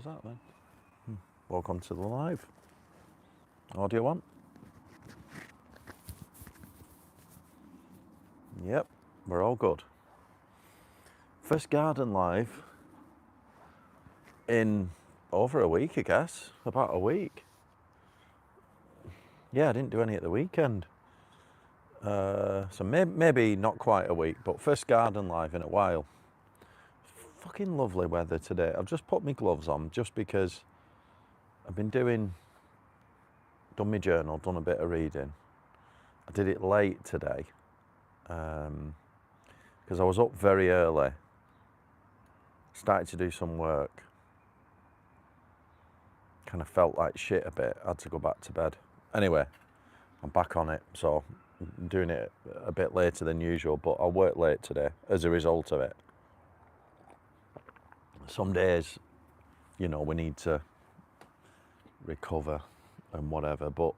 that then? Welcome to the live. What do you want? Yep, we're all good. First garden live in over a week, I guess. About a week. Yeah, I didn't do any at the weekend. So maybe not quite a week, but first garden live in a while. Fucking lovely weather today. I've just put my gloves on just because I've been done my journal, done a bit of reading. I did it late today because I was up very early, started to do some work, kind of felt like shit a bit, had to go back to bed. Anyway, I'm back on it, so I'm doing it a bit later than usual, but I'll work late today as a result of it. Some days, you know, we need to recover and whatever, but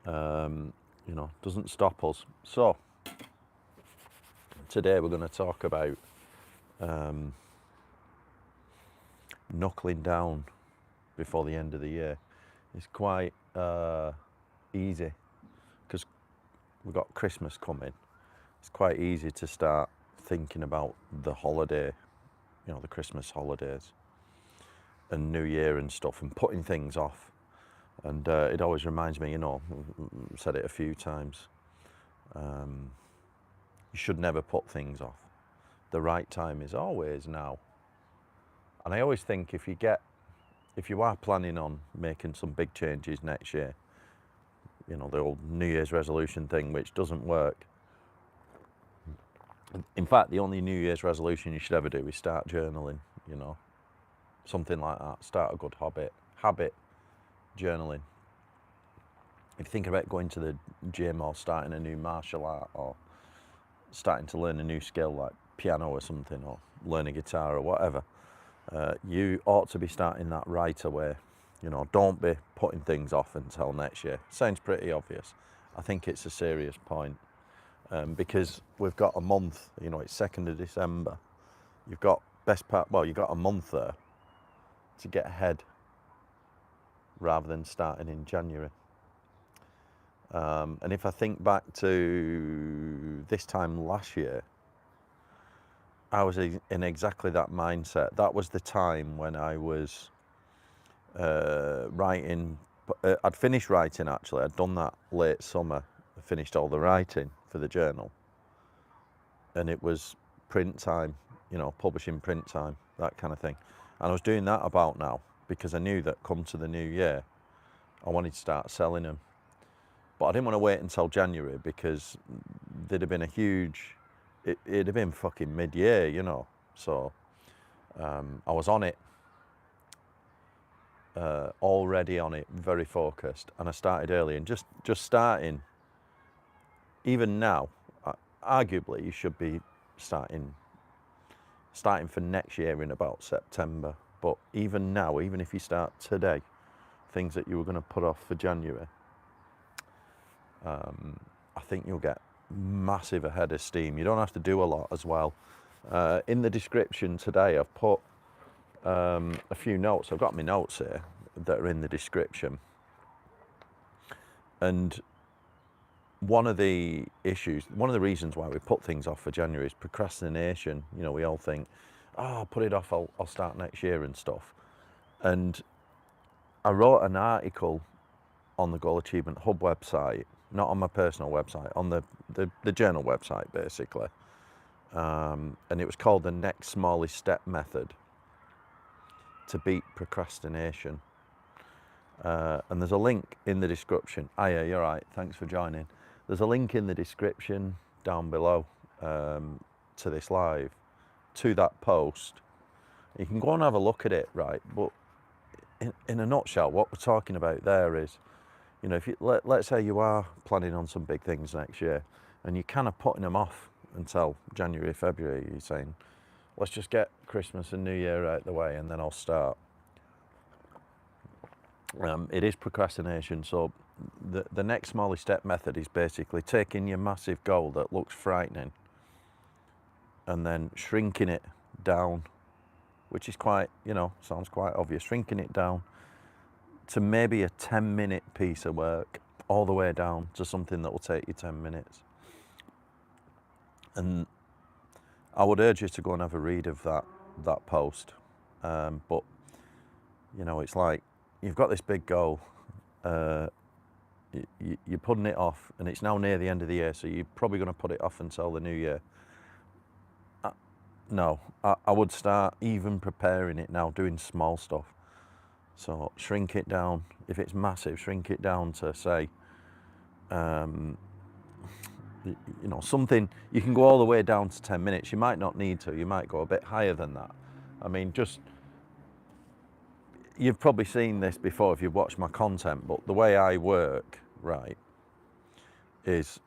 you know, doesn't stop us. So today we're going to talk about knuckling down before the end of the year. It's quite easy because we've got Christmas coming. It's quite easy to start thinking about the holiday, you know, the Christmas holidays and New Year and stuff, and putting things off. And it always reminds me, you know, I've said it a few times, you should never put things off. The right time is always now. And I always think if you are planning on making some big changes next year, you know, the old New Year's resolution thing, which doesn't work. In fact, the only New Year's resolution you should ever do is start journaling, you know, something like that. Start a good habit, journaling. If you think about going to the gym or starting a new martial art or starting to learn a new skill like piano or something, or learn a guitar or whatever, you ought to be starting that right away. You know, don't be putting things off until next year. Sounds pretty obvious. I think it's a serious point because we've got a month, you know, it's 2nd of December. You've got you've got a month there to get ahead rather than starting in January. And if I think back to this time last year, I was in exactly that mindset. That was the time when I was writing. I'd finished writing actually. I'd done that late summer. I finished all the writing for the journal. And it was print time, you know, publishing print time, that kind of thing. And I was doing that about now because I knew that come to the new year, I wanted to start selling them. But I didn't want to wait until January because there'd have been a huge, it'd have been fucking mid-year, you know. So I was on it, already on it, very focused. And I started early, and just starting, even now, arguably you should be starting for next year in about September. But even now, even if you start today, things that you were going to put off for January, I think you'll get massive ahead of steam. You don't have to do a lot as well. In the description today, I've put a few notes. I've got my notes here that are in the description. And one of the reasons why we put things off for January is procrastination. You know, we all think, oh, I'll put it off, I'll start next year and stuff. And I wrote an article on the Goal Achievement Hub website, not on my personal website, on the journal website basically. And it was called the next smallest step method to beat procrastination. And there's a link in the description. Ah, yeah, you're right, thanks for joining. There's a link in the description down below to this live, to that post. You can go and have a look at it, right? But in a nutshell, what we're talking about there is, you know, if you let's say you are planning on some big things next year and you're kind of putting them off until January, February, you're saying, let's just get Christmas and New Year out of the way and then I'll start. It is procrastination. So the next smallest step method is basically taking your massive goal that looks frightening and then shrinking it down which is quite, sounds quite obvious, shrinking it down to maybe a 10-minute piece of work, all the way down to something that will take you 10 minutes. And I would urge you to go and have a read of that post. But, it's like you've got this big goal, you're putting it off, and it's now near the end of the year, so you're probably going to put it off until the new year. No, I would start even preparing it now, doing small stuff. So shrink it down. If it's massive, shrink it down to, say, something. You can go all the way down to 10 minutes. You might not need to. You might go a bit higher than that. I mean, you've probably seen this before if you've watched my content, but the way I work, right, is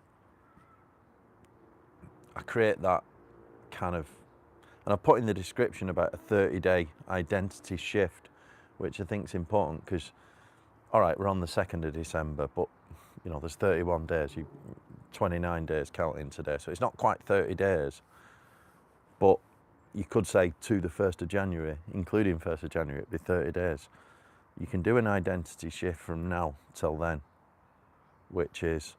I create that kind of, and I put in the description about a 30-day identity shift, which I think is important because, all right, we're on the 2nd of December, but, there's 31 days, 29 days counting today, so it's not quite 30 days, but you could say to the 1st of January, including 1st of January, it'd be 30 days. You can do an identity shift from now till then, which is,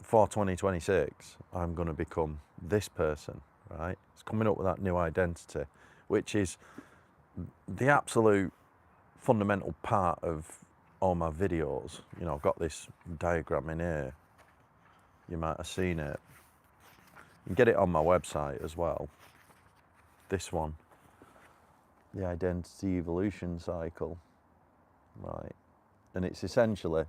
for 2026, I'm going to become this person, right? It's coming up with that new identity, which is the absolute fundamental part of all my videos. I've got this diagram in here. You might have seen it. You can get it on my website as well. This one, the identity evolution cycle, right? And it's essentially,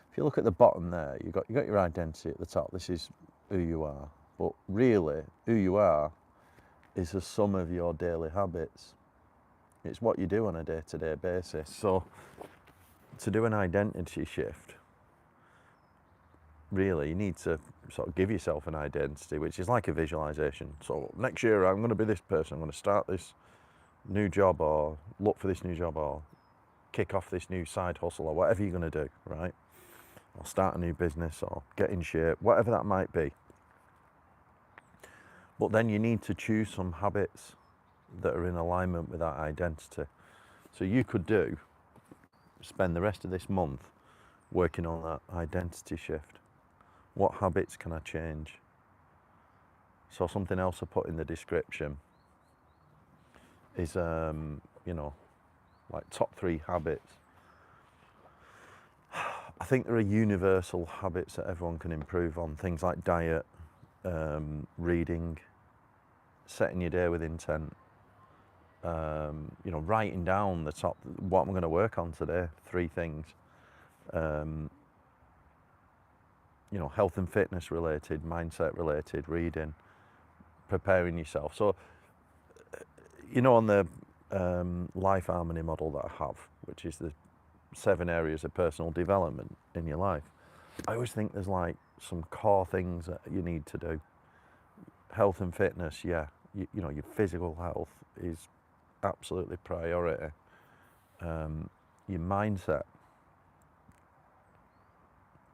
if you look at the bottom there, you got your identity at the top. This is who you are. But really, who you are is the sum of your daily habits. It's what you do on a day-to-day basis. So to do an identity shift, really, you need to sort of give yourself an identity, which is like a visualization. So next year, I'm going to be this person. I'm going to start this new job, or look for this new job, or kick off this new side hustle, or whatever you're going to do, right? Or start a new business, or get in shape, whatever that might be. But then you need to choose some habits that are in alignment with that identity. So you could spend the rest of this month working on that identity shift. What habits can I change? So something else I put in the description is, like top 3 habits. I think there are universal habits that everyone can improve on. Things like diet, reading, setting your day with intent, writing down what I'm going to work on today, 3 things. Health and fitness related, mindset related, reading, preparing yourself. So, on the life harmony model that I have, which is the 7 areas of personal development in your life, I always think there's like some core things that you need to do. Health and fitness, yeah, your physical health is absolutely priority. Your mindset,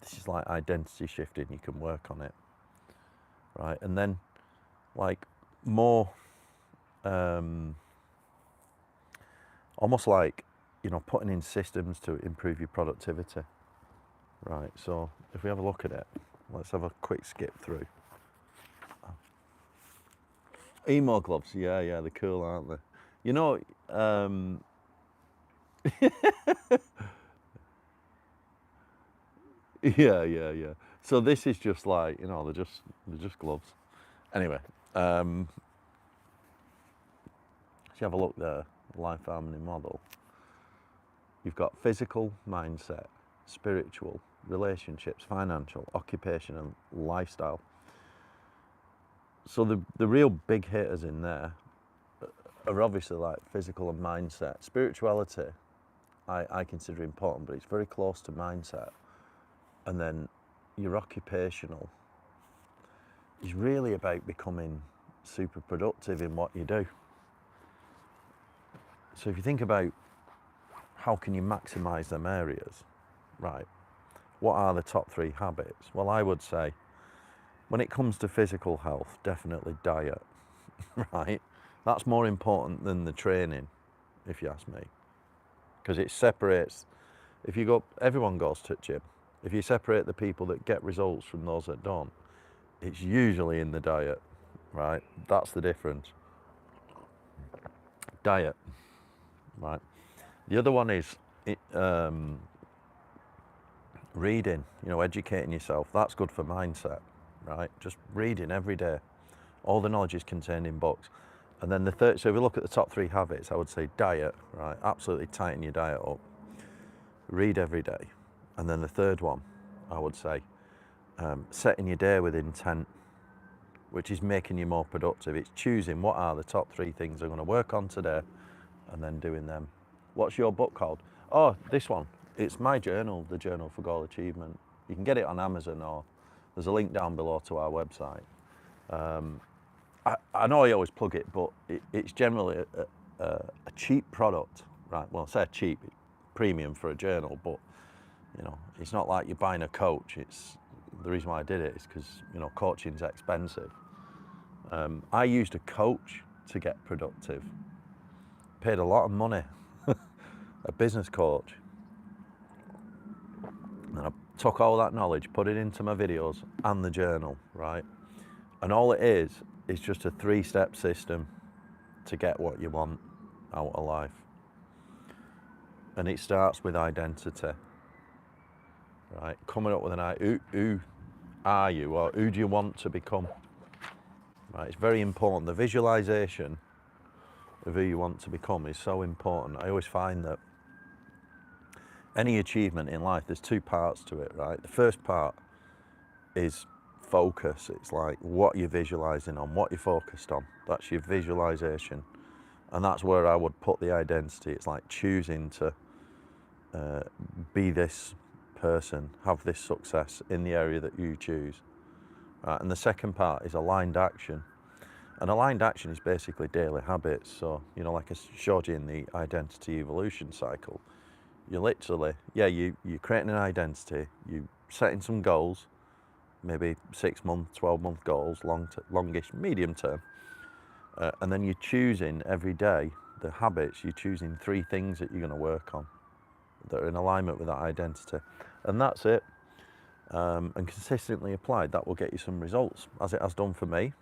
this is like identity shifting, you can work on it, right? And then like more, almost like, putting in systems to improve your productivity, right? So if we have a look at it, let's have a quick skip through. Emo gloves, yeah, they're cool, aren't they? Yeah. So this is just like, they're just gloves. Anyway, so you have a look there, life harmony model. You've got physical, mindset, spiritual, relationships, financial, occupation, and lifestyle. So the real big hitters in there are obviously like physical and mindset. Spirituality, I consider important, but it's very close to mindset. And then your occupational is really about becoming super productive in what you do. So if you think about how can you maximize them areas, right? What are the top 3 habits? Well, I would say when it comes to physical health, definitely diet, right? That's more important than the training, if you ask me, because it separates. If you go, everyone goes to the gym. If you separate the people that get results from those that don't, it's usually in the diet, right? That's the difference. Diet, right? The other one is reading, educating yourself. That's good for mindset, right? Just reading every day. All the knowledge is contained in books. And then the third, so if we look at the top 3 habits, I would say diet, right? Absolutely tighten your diet up. Read every day. And then the third one, I would say, setting your day with intent, which is making you more productive. It's choosing what are the top 3 things I'm going to work on today and then doing them. What's your book called? Oh, this one. It's my journal, the Journal for Goal Achievement. You can get it on Amazon, or there's a link down below to our website. I know I always plug it, but it's generally a cheap product, right? Well, I say cheap, premium for a journal, but it's not like you're buying a coach. It's the reason why I did it is because coaching's expensive. I used a coach to get productive. Paid a lot of money, a business coach, and I took all that knowledge, put it into my videos and the journal, right? And all it is just a 3-step system to get what you want out of life. And it starts with identity, right? Coming up with who are you, or who do you want to become? Right? It's very important. The visualization of who you want to become is so important. I always find that any achievement in life, there's 2 parts to it, right? The first part is focus. It's like what you're visualizing on, what you're focused on. That's your visualization. And that's where I would put the identity. It's like choosing to be this person, have this success in the area that you choose. Right? And the second part is aligned action. And aligned action is basically daily habits. So, like I showed you in the identity evolution cycle, you're literally, you're creating an identity, you're setting some goals, maybe 6-month, 12-month goals, longish, medium term. And then you're choosing every day the habits, you're choosing 3 things that you're going to work on that are in alignment with that identity. And that's it. And consistently applied, that will get you some results, as it has done for me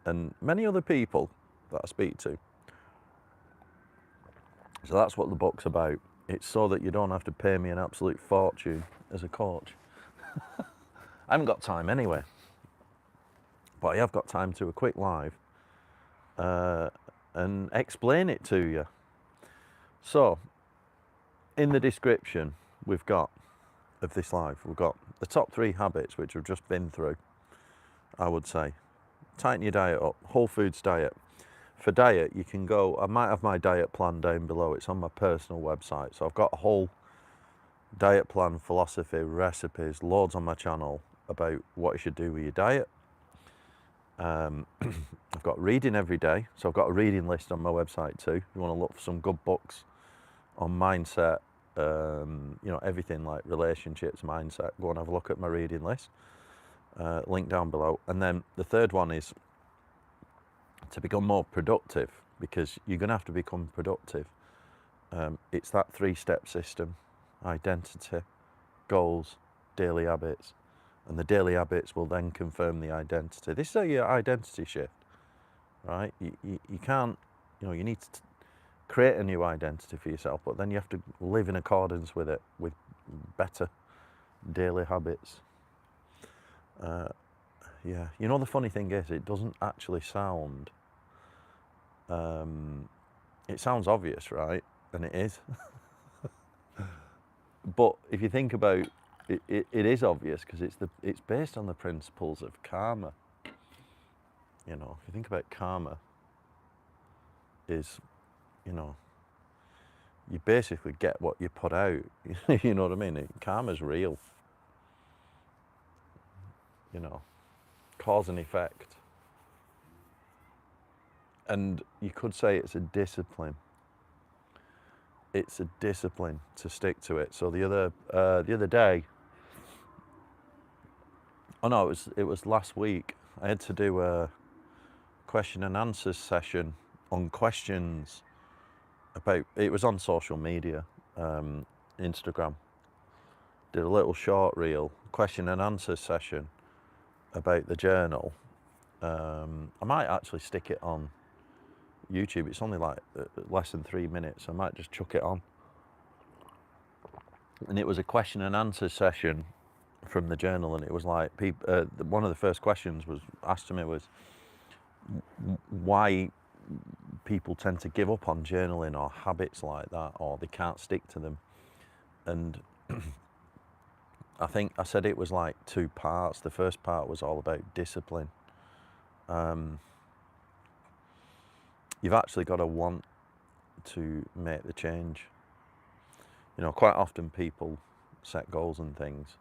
and many other people that I speak to. So that's what the book's about. It's so that you don't have to pay me an absolute fortune as a coach. I haven't got time anyway, but I have got time to do a quick live and explain it to you. So, in the description we've got of this live, we've got the top 3 habits which we've just been through. I would say, tighten your diet up, whole foods diet. For diet, you can go, I might have my diet plan down below, it's on my personal website. So I've got a whole diet plan, philosophy, recipes, loads on my channel about what you should do with your diet. I've got reading every day, so I've got a reading list on my website too. If you want to look for some good books on mindset, everything like relationships, mindset, go and have a look at my reading list. Link down below. And then the third one is to become more productive, because you're going to have to become productive. It's that 3-step system: identity, goals, daily habits. And the daily habits will then confirm the identity. This is your identity shift, right? You can't, you need to create a new identity for yourself, but then you have to live in accordance with it, with better daily habits. The funny thing is, it doesn't actually sound, it sounds obvious, right? And it is. But if you think about it, it is obvious, because it's based on the principles of karma. If you think about karma, is, you basically get what you put out. You know what I mean? Karma's real. Cause and effect. And you could say it's a discipline. It's a discipline to stick to it. So the other day, it was last week, I had to do a question and answers session on questions about, it was on social media, Instagram, did a little short reel, question and answer session about the journal. I might actually stick it on YouTube. It's only like less than 3 minutes. I might just chuck it on. And it was a question and answer session from the journal, and it was like, one of the first questions was asked to me was why people tend to give up on journaling or habits like that, or they can't stick to them. And I think I said it was like 2 parts. The first part was all about discipline. You've actually got to want to make the change. You know, quite often people set goals and things,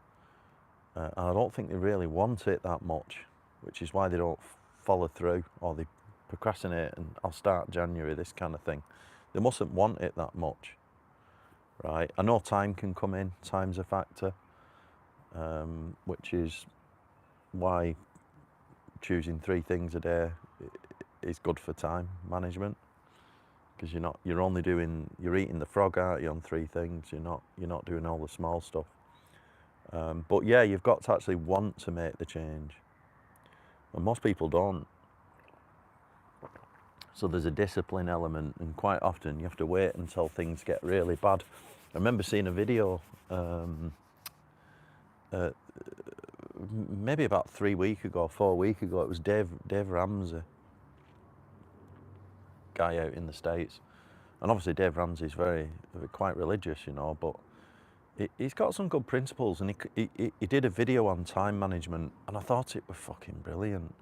and I don't think they really want it that much, which is why they don't follow through, or they procrastinate and I'll start January, this kind of thing. They mustn't want it that much, right? I know time can come in, time's a factor, which is why choosing 3 things a day is good for time management, because you're eating the frog, aren't you, on 3 things. You're not doing all the small stuff. But yeah, you've got to actually want to make the change, and most people don't. So there's a discipline element, and quite often you have to wait until things get really bad. I remember seeing a video maybe about 3 weeks ago, 4 weeks ago. It was Dave Ramsey, guy out in the States, and obviously Dave Ramsey's quite religious, you know, but he's got some good principles, and he did a video on time management, and I thought it was fucking brilliant.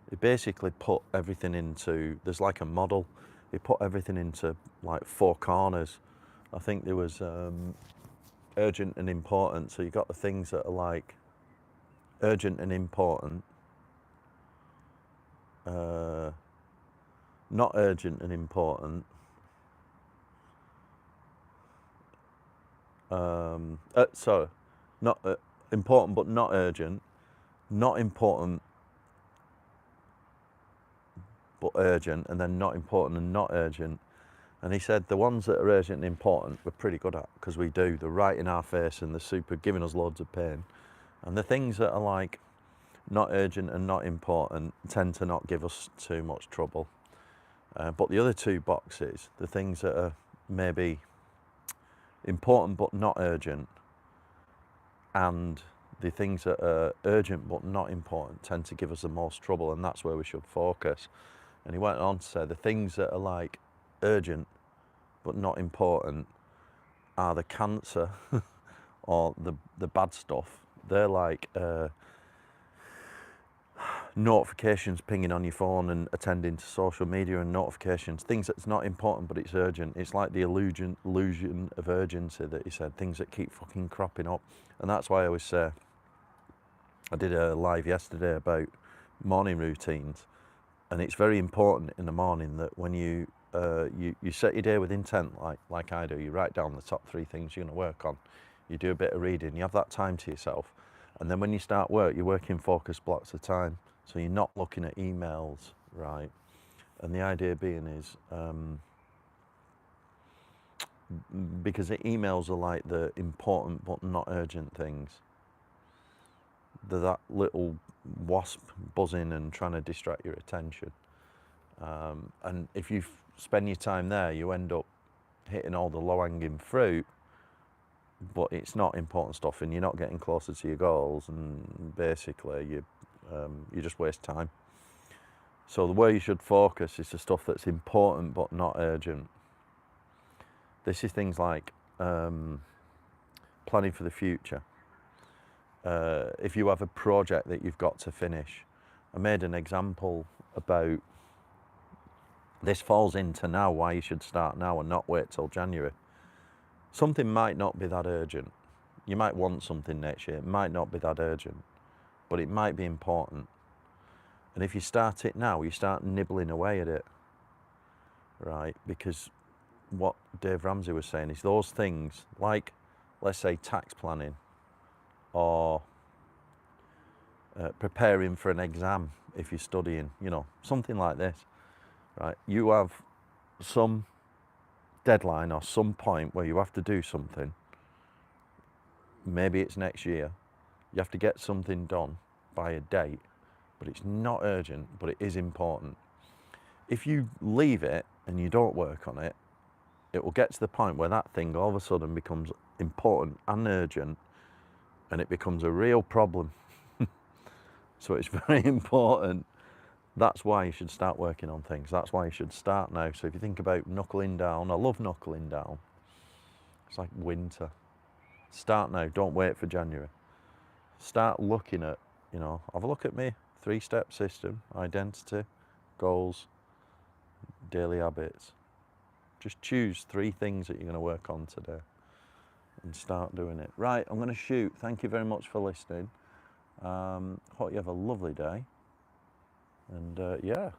He basically put everything into, there's like a model, he put everything into like 4 corners. I think there was urgent and important, so you got the things that are like urgent and important, not urgent and important, sorry, not important but not urgent, not important but urgent, and then not important and not urgent. And he said the ones that are urgent and important we're pretty good at, because they're right in our face and they're super giving us loads of pain. And the things that are like not urgent and not important tend to not give us too much trouble. But the other 2 boxes, the things that are maybe important but not urgent, and the things that are urgent but not important, tend to give us the most trouble, and that's where we should focus. And he went on to say the things that are like urgent but not important are the cancer or the bad stuff. They're like notifications pinging on your phone and attending to social media and notifications, things that's not important but it's urgent. It's like the illusion of urgency that he said, things that keep fucking cropping up. And that's why I always say, I did a live yesterday about morning routines, and it's very important in the morning that when you set your day with intent, like I do. You write down the top 3 things you're going to work on, you do a bit of reading, you have that time to yourself, and then when you start work, you work in focused blocks of time, so you're not looking at emails, right? And the idea being is, because the emails are like the important but not urgent things, they're that little wasp buzzing and trying to distract your attention. And if you spend your time there, you end up hitting all the low-hanging fruit, but it's not important stuff, and you're not getting closer to your goals, and basically you just waste time. So the way you should focus is the stuff that's important but not urgent. This is things like planning for the future. If you have a project that you've got to finish, I made an example about, this falls into now why you should start now and not wait till January. Something might not be that urgent. You might want something next year. It might not be that urgent, but it might be important. And if you start it now, you start nibbling away at it, right? Because what Dave Ramsey was saying is those things, like, let's say, tax planning, or preparing for an exam if you're studying, you know, something like this. right? You have some deadline or some point where you have to do something. Maybe it's next year. You have to get something done by a date, but it's not urgent, but it is important. If you leave it and you don't work on it, it will get to the point where that thing all of a sudden becomes important and urgent, and it becomes a real problem. So it's very important. That's why you should start working on things. That's why you should start now. So if you think about knuckling down, I love knuckling down. It's like winter. Start now, don't wait for January. Start looking at, have a look at me, 3-step system, identity, goals, daily habits. Just choose 3 things that you're going to work on today and start doing it. Right, I'm going to shoot. Thank you very much for listening. Hope you have a lovely day. And yeah.